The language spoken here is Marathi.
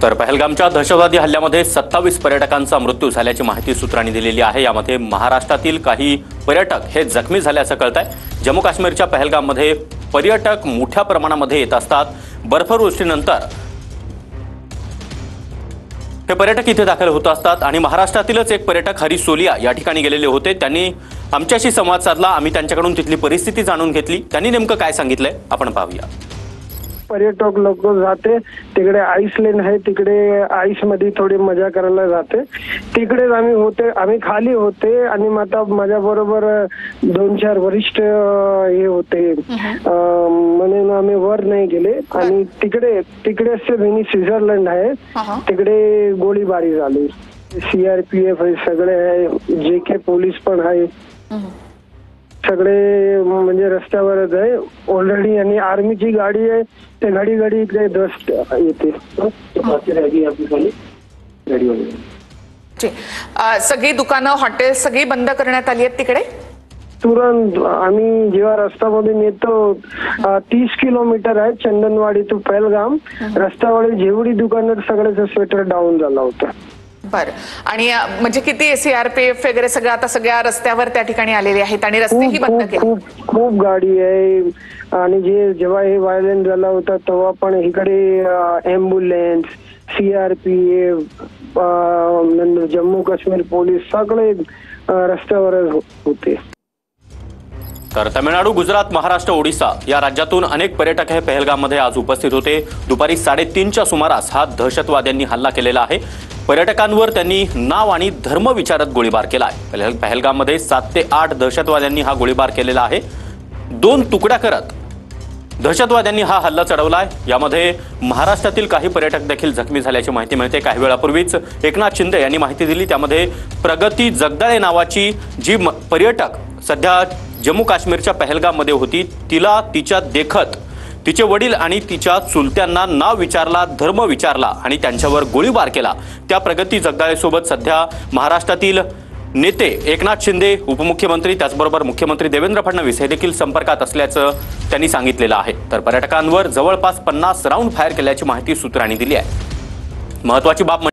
तर पहलगामच्या दहशतवादी हल्ल्यामध्ये 27 पर्यटकांचा मृत्यू झाल्याची माहिती सूत्रांनी दिलेली आहे। यामध्ये महाराष्ट्रातील काही पर्यटक हे जखमी झाल्याचं कळतंय। जम्मू काश्मीरच्या पहलगाममध्ये पर्यटक मोठ्या प्रमाणामध्ये येत असतात। बर्फवृष्टीनंतर हे पर्यटक इथे दाखल होत असतात आणि महाराष्ट्रातीलच एक पर्यटक हरीश सोलिया या ठिकाणी गेलेले होते। त्यांनी आमच्याशी संवाद साधला। आम्ही त्यांच्याकडून तिथली परिस्थिती जाणून घेतली। त्यांनी नेमकं काय सांगितलंय आपण पाहूया। पर्यटक लोक जाते तिकडे आईसलँड आहे, तिकडे आईस मध्ये थोडी मजा करायला जाते। तिकडेच आम्ही खाली होते आणि माझ्या बरोबर 2-4 वरिष्ठ हे होते, म्हणून आम्ही वर नाही गेले। आणि तिकडे स्वित्झर्लंड आहे, तिकडे गोळीबारी झाली। CRPF सगळे आहे, JK पोलीस पण आहे, सगळे म्हणजे रस्त्यावरच आहे ऑलरेडी। आणि आर्मीची गाडी आहे, ते घडी इकडे दस्त येते। सगळी दुकानं, हॉटेल सगळी बंद करण्यात आली आहेत तिकडे। तुरंत आम्ही जेव्हा रस्त्यामधून येतो, 30 किलोमीटर आहे चंदनवाडी टू पहलगाम, रस्त्यावर जेवढी दुकानं सगळ्याचं स्वेटर डाऊन झाला होता। बरं, आणि म्हणजे किती CRPF वगैरे सगळं आता सगळ्या रस्त्यावर त्या ठिकाणी आलेले आहेत आणि रस्तेही बंद केले। खूप गाडी आहे। आणि जेव्हा हे व्हायलेंट झाला होता तेव्हा पण इकडे ambulance, CRPF, Jammu Kashmir police सगळे रस्त्यावर होते। तर तमिळनाडू, गुजरात, महाराष्ट्र, ओडिशा या राज्यातून अनेक पर्यटक हे पहलगाममध्ये आज उपस्थित होते। दुपारी 3:30च्या सुमारास हा दहशतवाद्यांनी हल्ला केलेला आहे। पर्यटकांवर त्यांनी नाव आणि धर्म विचारत गोळीबार केला आहे। पहलगाममध्ये 7 ते 8 दहशतवाद्यांनी हा गोळीबार केलेला आहे। 2 तुकड्या करत दहशतवाद्यांनी हा हल्ला चढवलाय। यामध्ये महाराष्ट्रातील काही पर्यटक देखील जखमी झाल्याची माहिती मिळते। काही वेळापूर्वीच एकनाथ शिंदे यांनी माहिती दिली, त्यामध्ये प्रगती जगदाळे नावाची जी पर्यटक सध्या जम्मू काश्मीरच्या पहलगाममध्ये होती, तिला तिच्या देखत तिचे वडील आणि तिच्या चुलत्यांना नाव विचारला, धर्म विचारला आणि त्यांच्यावर गोळीबार केला। त्या प्रगती जगदाळेसोबत सध्या महाराष्ट्रातील नेते एकनाथ शिंदे, उपमुख्यमंत्री, त्याचबरोबर मुख्यमंत्री देवेंद्र फडणवीस हे देखील संपर्कात असल्याचं त्यांनी सांगितलेलं आहे। तर पर्यटकांवर जवळपास 50 राऊंड फायर केल्याची माहिती सूत्रांनी दिली आहे। महत्त्वाची बाब